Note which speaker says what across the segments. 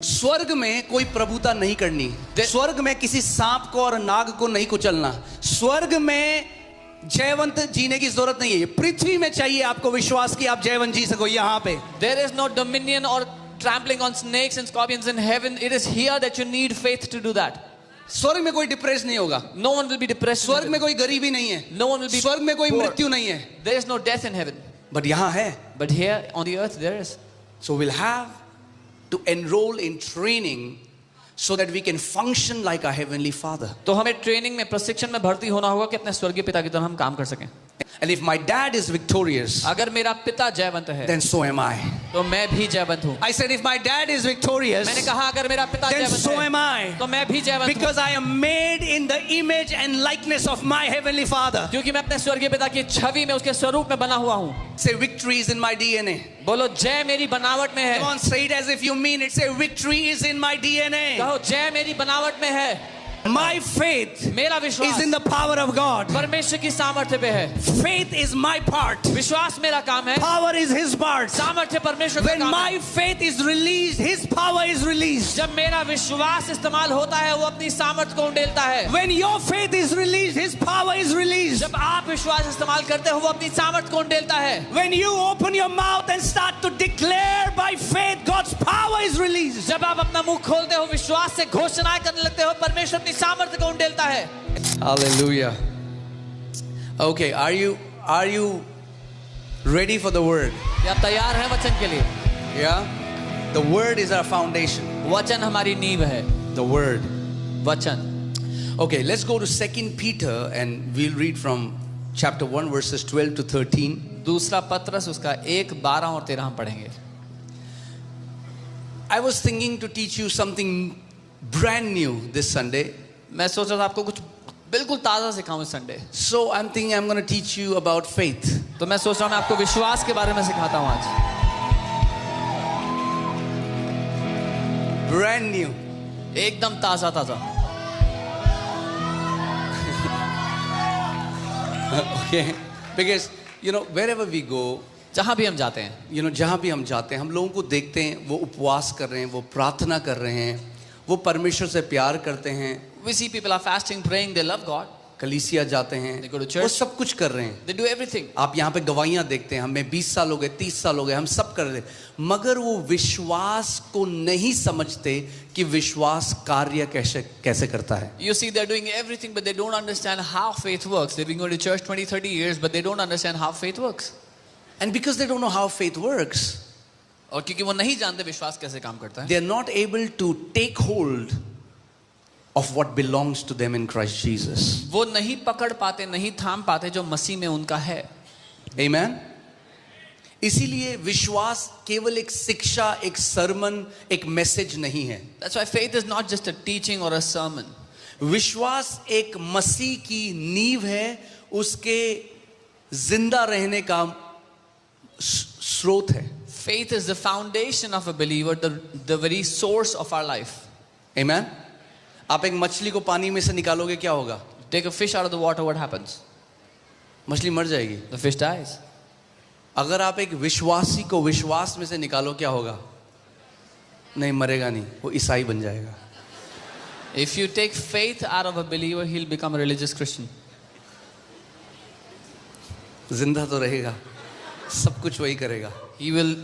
Speaker 1: स्वर्ग में कोई प्रभुता नहीं करनी। स्वर्ग में किसी सांप को और नाग को नहीं कुचलना। स्वर्ग में जयवंत जीने की जरूरत नहीं है। पृथ्वी में चाहिए आपको विश्वास कि आप जयवंत जी सको। यहाँ पे
Speaker 2: There is no dominion or trampling on snakes and scorpions in heaven. It is here that you need faith to do that.
Speaker 1: स्वर्ग में कोई डिप्रेस नहीं होगा।
Speaker 2: No one will be depressed.
Speaker 1: स्वर्ग में कोई गरीबी नहीं है।
Speaker 2: No one will be
Speaker 1: स्वर्ग में कोई
Speaker 2: poor.
Speaker 1: मृत्यु नहीं है।
Speaker 2: There is no death in heaven.
Speaker 1: But यहाँ है।
Speaker 2: But here on the earth there is.
Speaker 1: So we'll have to enroll in training so that we can function like our heavenly Father.
Speaker 2: तो हमें training में प्रशिक्षण में भर्ती होना होगा कि अपने स्वर्गीय पिता की तरह हम काम कर सकें।
Speaker 1: And if my dad is victorious,
Speaker 2: अगर मेरा पिता जयवंत है,
Speaker 1: then so am I.
Speaker 2: तो मैं भी जयवंत हूँ।
Speaker 1: I said if my dad is victorious,
Speaker 2: मैंने कहा अगर मेरा पिता
Speaker 1: then
Speaker 2: जयवंत
Speaker 1: so
Speaker 2: है,
Speaker 1: am I.
Speaker 2: तो मैं भी जयवंत हूँ।
Speaker 1: Because I am made in the image and likeness of my heavenly Father.
Speaker 2: क्योंकि मैं अपने स्वर्गीय पिता की छवि में उसके स्वरूप में बना हुआ हूँ।
Speaker 1: Say victory is in my DNA.
Speaker 2: बोलो जय मेरी बनावट में है।
Speaker 1: Come on, say it as if you mean it. Say victory is in my DNA.
Speaker 2: कहो जय मेरी बनावट में है।
Speaker 1: My faith
Speaker 2: मेरा
Speaker 1: is
Speaker 2: विश्वास
Speaker 1: in the power of God.
Speaker 2: परमेश्वर की सामर्थ्य पे है।
Speaker 1: Faith is my part.
Speaker 2: विश्वास मेरा काम है।
Speaker 1: Power is His part.
Speaker 2: सामर्थ्य परमेश्वर का
Speaker 1: When
Speaker 2: काम
Speaker 1: my
Speaker 2: है।
Speaker 1: faith is released, His power is released.
Speaker 2: जब मेरा विश्वास इस्तेमाल होता है वो अपनी सामर्थ्य को उंडेलता है।
Speaker 1: When your faith is released, His power is released.
Speaker 2: जब आप विश्वास इस्तेमाल करते हो वो अपनी सामर्थ्य को उंडेलता है।
Speaker 1: When you open your mouth and start to declare by faith, God's power is released.
Speaker 2: जब आप अपना मुंह खोलते हो विश्वास से घोषणाएं करने लगते हो परमेश्वर अपनी सामर्थ्य को उंडेलता है।
Speaker 1: Hallelujah. Okay, are you ready for the word?
Speaker 2: क्या आप तैयार हैं वचन के लिए?
Speaker 1: Yeah. The word is our foundation.
Speaker 2: वचन हमारी नींव है।
Speaker 1: The word.
Speaker 2: वचन।
Speaker 1: Okay, let's go to 2 Peter and we'll read from chapter 1 verses 12 to 13.
Speaker 2: दूसरा पत्रस उसका 1, 12 और 13 हम पढ़ेंगे।
Speaker 1: I was thinking to teach you something brand new this Sunday.
Speaker 2: मैं सोच रहा था आपको कुछ बिल्कुल ताज़ा सिखाऊं इस Sunday.
Speaker 1: So I'm thinking I'm going to teach you about faith.
Speaker 2: तो मैं सोच रहा हूं मैं आपको विश्वास के बारे में सिखाता हूं आज।
Speaker 1: Brand new.
Speaker 2: एकदम ताज़ा ताज़ा।
Speaker 1: Okay, because you know wherever we go,
Speaker 2: जहां भी हम जाते हैं,
Speaker 1: जहां भी हम जाते हैं हम लोगों को देखते हैं वो उपवास कर रहे हैं, वो प्रार्थना कर रहे हैं, वो परमेश्वर से प्यार करते हैं।
Speaker 2: we see people are fasting, praying, they love God,
Speaker 1: कलीसिया जाते हैं,
Speaker 2: they go to church,
Speaker 1: वो सब कुछ कर रहे हैं।
Speaker 2: they do everything.
Speaker 1: आप यहाँ पे गवाहियाँ देखते हैं, हमें 20 साल हो गए, 30 साल हो गए, हम सब कर रहे हैं, मगर वो विश्वास को नहीं समझते कि विश्वास कार्य कैसे करता है।
Speaker 2: You see they're doing everything but they don't understand how faith works. They've been going to church 20-30 years but they don't understand how faith works.
Speaker 1: And because they don't know how faith works,
Speaker 2: और क्योंकि वो नहीं जानते विश्वास कैसे काम करता है,
Speaker 1: they are not able to take hold of what belongs to them in Christ Jesus.
Speaker 2: वो नहीं पकड़ पाते, नहीं थाम पाते जो मसीह में उनका है।
Speaker 1: Amen. इसीलिए विश्वास केवल एक शिक्षा, एक सरमन, एक मैसेज नहीं है।
Speaker 2: That's why faith is not just a teaching or a sermon.
Speaker 1: विश्वास एक मसीह की नींव है, उसके जिंदा रहने का स्रोत है।
Speaker 2: Faith is the foundation of a believer, the very source of our life.
Speaker 1: Amen. आप एक मछली को पानी में से निकालोगे क्या होगा?
Speaker 2: Take a fish out of the water, what happens?
Speaker 1: मछली मर जाएगी।
Speaker 2: The fish dies.
Speaker 1: अगर आप एक विश्वासी को विश्वास में से निकालो क्या होगा? नहीं, मरेगा नहीं, वो ईसाई बन जाएगा।
Speaker 2: If you take faith out of a believer, he'll become a religious Christian.
Speaker 1: जिंदा तो रहेगा, सब कुछ वही करेगा।
Speaker 2: He will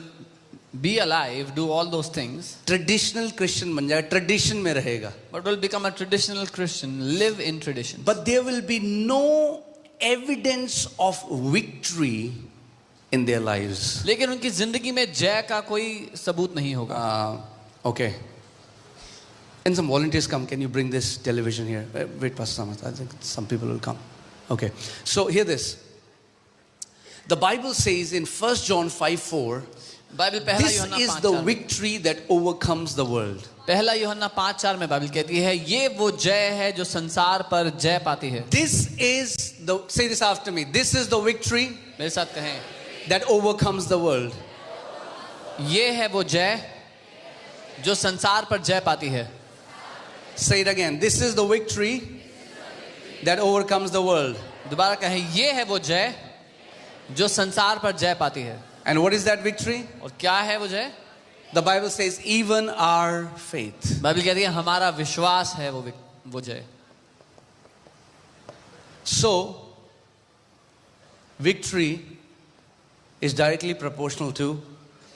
Speaker 2: be alive, do all those things.
Speaker 1: Traditional Christian बन जाएगा, ट्रेडिशन में रहेगा।
Speaker 2: But will become a traditional Christian, live in tradition.
Speaker 1: But there will be no evidence of victory in their lives.
Speaker 2: लेकिन उनकी जिंदगी में जय का कोई सबूत नहीं होगा।
Speaker 1: Okay. And some volunteers come. Can you bring this television here? Wait, Pastor Samat. I think some people will come. Okay. So hear this. The Bible says in 1 John 5:4,
Speaker 2: Bible पहला
Speaker 1: this
Speaker 2: यूहन्ना
Speaker 1: is
Speaker 2: 5:4
Speaker 1: the
Speaker 2: में,
Speaker 1: victory that overcomes the world.
Speaker 2: पहला यूहन्ना 5:4 में Bible कहती है ये वो जय है जो संसार पर जय पाती है।
Speaker 1: This is the, say this after me, this is the victory
Speaker 2: मेरे साथ कहें,
Speaker 1: that overcomes the world.
Speaker 2: ये है वो जय जो संसार पर जय पाती है।
Speaker 1: Say it again. This is the victory that overcomes the world.
Speaker 2: दोबारा कहें, ये है वो जय जो संसार पर जय पाती है।
Speaker 1: And what is that victory?
Speaker 2: और क्या है वो जय?
Speaker 1: The Bible says, even our faith.
Speaker 2: Bible कहती है हमारा विश्वास है वो जय.
Speaker 1: So, victory is directly proportional to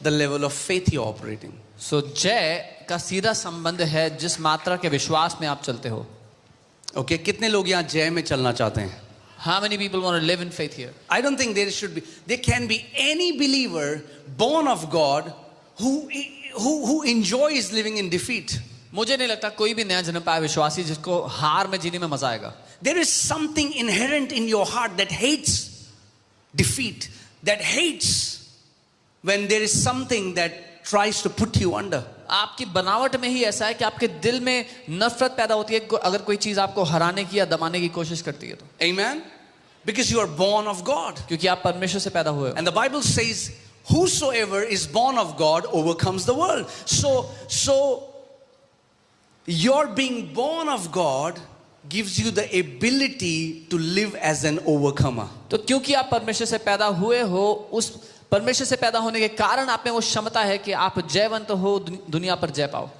Speaker 1: the level of faith you're operating.
Speaker 2: So जय का सीधा संबंध है जिस मात्रा के विश्वास में आप चलते हो.
Speaker 1: Okay, कितने लोग यहाँ जय में चलना चाहते हैं?
Speaker 2: How many people want to live in faith here?
Speaker 1: I don't think there can be any believer born of God who enjoys living in defeat.
Speaker 2: मुझे नहीं लगता कोई भी नया जन्म पाया विश्वासी जिसको हार में जीने में मजा आएगा.
Speaker 1: There is something inherent in your heart that hates defeat, that hates when there is something that tries to put you under.
Speaker 2: आपकी बनावट में ही ऐसा है कि आपके दिल में नफरत पैदा होती है अगर कोई चीज आपको हराने की या दबाने की कोशिश करती है तो.
Speaker 1: Amen? Because you are born of God.
Speaker 2: क्योंकि आप परमेश्वर से पैदा हुए हो.
Speaker 1: And the Bible says, whosoever is born of God overcomes the world. So your being born of God gives you the ability to live as an overcomer.
Speaker 2: तो क्योंकि आप परमेश्वर से पैदा हुए हो, उस परमेश्वर से पैदा होने के कारण आप में वो क्षमता है कि आप जयवंत हो, दुनिया पर जय पाओ.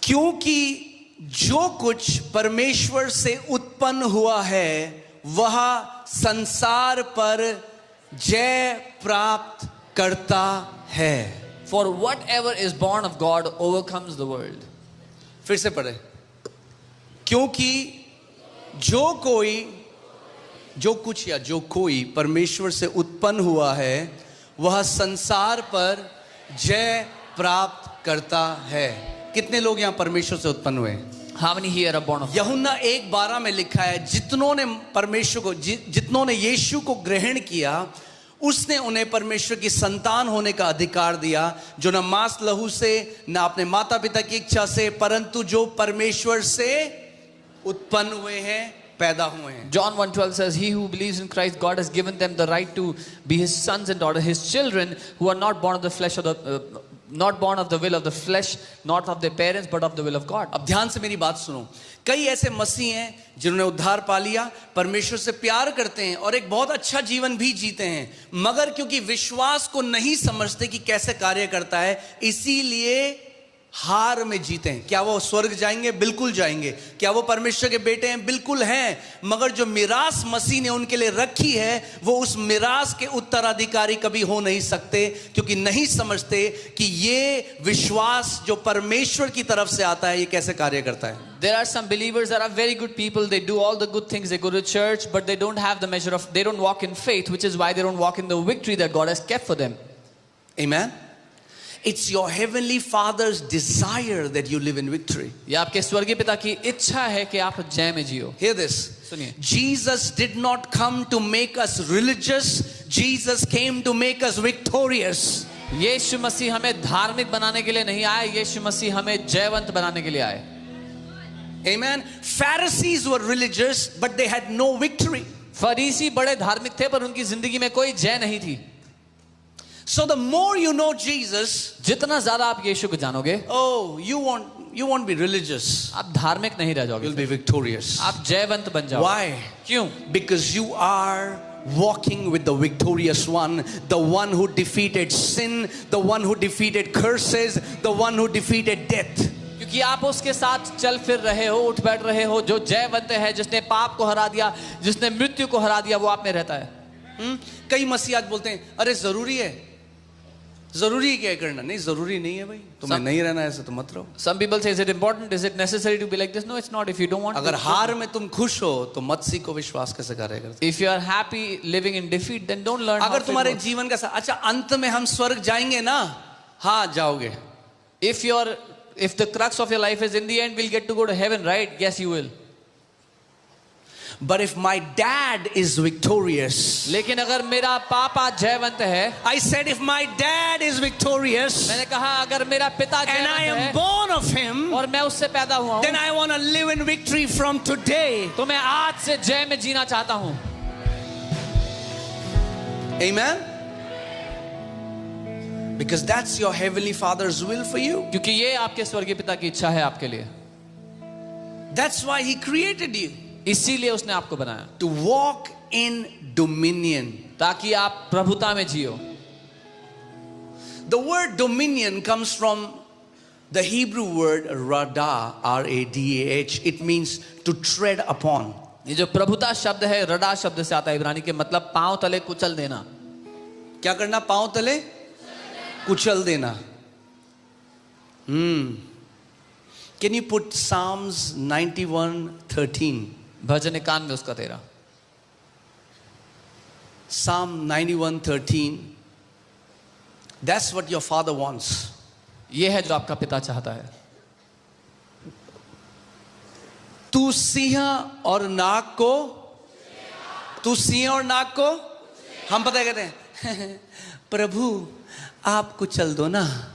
Speaker 1: क्योंकि जो कुछ परमेश्वर से उत्पन्न हुआ है वह संसार पर जय प्राप्त करता है.
Speaker 2: For whatever is born of God overcomes the world.
Speaker 1: फिर से पढ़े. क्योंकि जो कुछ या जो कोई परमेश्वर से उत्पन्न हुआ है वह संसार पर जय प्राप्त करता है. कितने लोग यहाँ परमेश्वर से उत्पन्न हुए?
Speaker 2: How many here are born of God?
Speaker 1: यूहन्ना 1:12 में लिखा है, जितनों ने यीशु को ग्रहण किया उसने उन्हें परमेश्वर की संतान होने का अधिकार दिया, जो न मांस लहू से न अपने माता पिता की इच्छा से परंतु जो परमेश्वर से उत्पन्न हुए हैं, पैदा हुए हैं.
Speaker 2: John 1:12 says, he who believes in Christ, God has given them the right to be his sons and daughters, his children, who are not born of the flesh or not born of the will of the flesh, not of their parents, but of the will of God.
Speaker 1: अब ध्यान से मेरी बात सुनो. कई ऐसे मसीह हैं जिन्होंने उद्धार पा लिया, परमेश्वर से प्यार करते हैं और एक बहुत अच्छा जीवन भी जीते हैं, मगर क्योंकि विश्वास को नहीं समझते कि कैसे कार्य करता है, इसीलिए हार में जीते हैं. क्या वो स्वर्ग जाएंगे? बिल्कुल जाएंगे. क्या वो परमेश्वर के बेटे हैं? बिल्कुल हैं. मगर जो मिरास मसीह ने उनके लिए रखी है वो उस मिरास के उत्तराधिकारी कभी हो नहीं सकते, क्योंकि नहीं समझते कि ये विश्वास जो परमेश्वर की तरफ से आता है ये कैसे कार्य करता है.
Speaker 2: There are some believers that are very good people, they do all the good things, they go to church, but they don't have the measure of, they don't walk in faith, which is why they don't walk in the victory that God has kept for them.
Speaker 1: Amen. It's your heavenly Father's desire that you live in victory.
Speaker 2: ये आपके स्वर्गीय पिता की इच्छा है कि आप जय में जियो.
Speaker 1: Hear this.
Speaker 2: सुनिए.
Speaker 1: Jesus did not come to make us religious. Jesus came to make us victorious.
Speaker 2: यीशु मसीह हमें धार्मिक बनाने के लिए नहीं आए, यीशु मसीह हमें जयवंत बनाने के लिए आए.
Speaker 1: Amen. Pharisees were religious, but they had no victory.
Speaker 2: फरीसी बड़े धार्मिक थे पर उनकी जिंदगी में कोई जय नहीं थी.
Speaker 1: So the more you know Jesus,
Speaker 2: जितना ज्यादा आप यीशु को जानोगे,
Speaker 1: oh, you won't be religious.
Speaker 2: आप धार्मिक नहीं रह जाओगे,
Speaker 1: You'll be victorious.
Speaker 2: आप जयवंत बन जाओगे.
Speaker 1: Why?
Speaker 2: क्यों?
Speaker 1: Because you are walking with the victorious one, the one who defeated sin, the one who defeated curses, the one who defeated death.
Speaker 2: क्योंकि आप उसके साथ चल फिर रहे हो, उठ बैठ रहे हो, जो जयवंत है, जिसने पाप को हरा दिया, जिसने मृत्यु को हरा दिया, वो आप में रहता है.
Speaker 1: कई मसीह आज बोलते हैं, अरे जरूरी है क्या करना? नहीं, जरूरी नहीं है भाई. तुम्हें नहीं रहना ऐसे तो मत रहो.
Speaker 2: Some people say, is it important? Is it necessary to be like this? No, it's not. If you don't want.
Speaker 1: अगर हार में तुम खुश हो तो मत सीखो विश्वास कैसे कार्य करता है.
Speaker 2: If you are happy living in defeat, then don't learn.
Speaker 1: अगर तुम्हारे जीवन का अच्छा अंत में हम स्वर्ग जाएंगे ना, हाँ जाओगे.
Speaker 2: If the crux of your life is in the end we'll get to go to heaven, right? Yes, you will.
Speaker 1: But if my dad is victorious,
Speaker 2: लेकिन अगर मेरा पापा जयवंत है,
Speaker 1: I said if my dad is victorious,
Speaker 2: मैंने कहा अगर मेरा पिता
Speaker 1: and I
Speaker 2: जयवंत
Speaker 1: am
Speaker 2: है
Speaker 1: born of him,
Speaker 2: और मैं उससे पैदा हुआ
Speaker 1: then
Speaker 2: हूँ,
Speaker 1: I want to live in victory from today.
Speaker 2: तो मैं आज से जय में जीना चाहता हूँ.
Speaker 1: Amen. Because that's your heavenly Father's will for you.
Speaker 2: क्योंकि ये आपके स्वर्गीय पिता की इच्छा है आपके लिए.
Speaker 1: That's why he created you.
Speaker 2: इसीलिए उसने आपको बनाया.
Speaker 1: To walk in dominion.
Speaker 2: ताकि आप प्रभुता में जियो.
Speaker 1: The word dominion comes from the Hebrew word radah, R-A-D-A-H. It means to tread upon.
Speaker 2: ये जो प्रभुता शब्द है रडा शब्द से आता है इब्रानी के मतलब पांव तले कुचल देना.
Speaker 1: क्या करना? पांव तले कुचल देना. Can you put Psalms 91:13?
Speaker 2: भजन 91 उसका 13.
Speaker 1: Psalm 91:13. That's what your father wants.
Speaker 2: ये है जो आपका पिता चाहता है.
Speaker 1: तू सिंह और नाग को, तू सिंह और नाग को, हम पता कहते हैं प्रभु आप कुचल दो ना.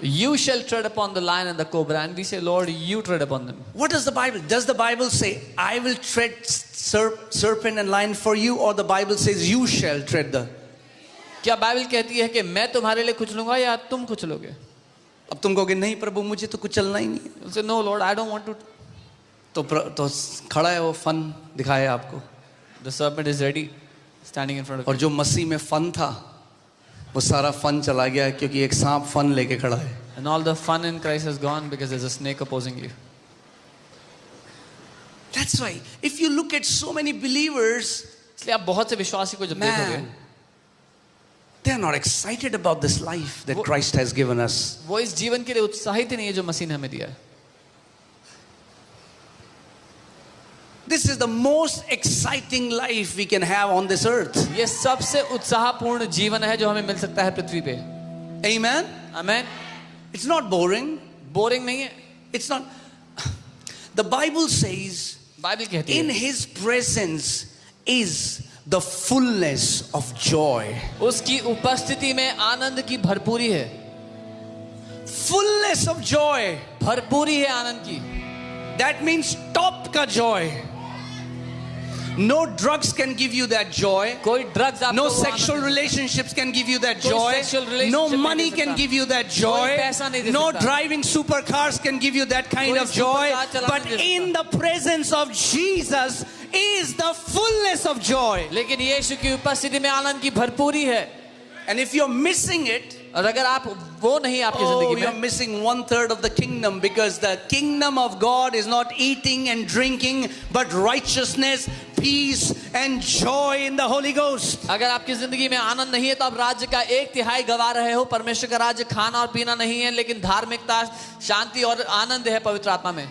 Speaker 2: You shall tread upon the lion and the cobra, and we say, Lord, you tread upon them.
Speaker 1: What does the Bible? Does the Bible say I will tread serpent and lion for you, or the Bible says you shall tread the?
Speaker 2: क्या Bible कहती है कि मैं तुम्हारे लिए कुचलूंगा या तुम कुचलोगे?
Speaker 1: अब तुम कहोगे नहीं प्रभु मुझे तो कुचलना ही नहीं.
Speaker 2: You say, no, Lord, I don't want to.
Speaker 1: तो खड़ा है वो फन दिखाए आपको.
Speaker 2: The serpent is ready, standing in front of
Speaker 1: और
Speaker 2: you.
Speaker 1: जो मसीह में फन था वो सारा फन चला गया क्योंकि एक सांप फन लेके खड़ा है.
Speaker 2: And all the fun in Christ has gone because there's a snake opposing you.
Speaker 1: That's why if you look at so many believers,
Speaker 2: इसलिए आप बहुत से विश्वासी को जब देखोगे,
Speaker 1: man, they are not excited about this life that Christ has given us.
Speaker 2: वो इस जीवन के लिए उत्साहित ही नहीं है जो मसीह ने हमें दिया है.
Speaker 1: This is the most exciting life we can have on this earth.
Speaker 2: ये सबसे उत्साहपूर्ण जीवन है जो हमें मिल सकता है पृथ्वी पे.
Speaker 1: Amen.
Speaker 2: Amen.
Speaker 1: It's not boring.
Speaker 2: Boring नहीं है.
Speaker 1: It's not. The Bible says
Speaker 2: Bible कहती
Speaker 1: in
Speaker 2: है
Speaker 1: His presence is the fullness of joy.
Speaker 2: उसकी उपस्थिति में आनंद की भरपूरी है.
Speaker 1: Fullness of joy.
Speaker 2: भरपूरी है आनंद की.
Speaker 1: That means top ka joy. No drugs can give you that joy.
Speaker 2: कोई ड्रग्स आपको
Speaker 1: No
Speaker 2: वो
Speaker 1: sexual
Speaker 2: Anand-
Speaker 1: relationships can give you that
Speaker 2: कोई
Speaker 1: joy.
Speaker 2: sexual relationship
Speaker 1: No
Speaker 2: नहीं
Speaker 1: money
Speaker 2: दे
Speaker 1: can
Speaker 2: सकता.
Speaker 1: give you that
Speaker 2: कोई
Speaker 1: joy.
Speaker 2: पैसा नहीं दे
Speaker 1: No
Speaker 2: सकता.
Speaker 1: driving supercars can give you that kind
Speaker 2: कोई
Speaker 1: of joy.
Speaker 2: supercar चलाने
Speaker 1: But
Speaker 2: नहीं दे
Speaker 1: in the presence of Jesus is the fullness of joy.
Speaker 2: लेकिन यीशु की उपस्थिति में आनंद की भरपूरी है.
Speaker 1: And if you're missing it,
Speaker 2: और अगर आप वो नहीं आपकी
Speaker 1: oh,
Speaker 2: जिंदगी
Speaker 1: you're
Speaker 2: में,
Speaker 1: missing 1/3 of the kingdom, because the kingdom of God is not eating and drinking, but righteousness, peace, and joy in the Holy Ghost.
Speaker 2: अगर आपकी जिंदगी में आनंद नहीं है तो आप राज्य का 1/3 गवा रहे हो. परमेश्वर का राज्य खाना और पीना नहीं है लेकिन धार्मिकता, शांति और आनंद है पवित्र आत्मा में.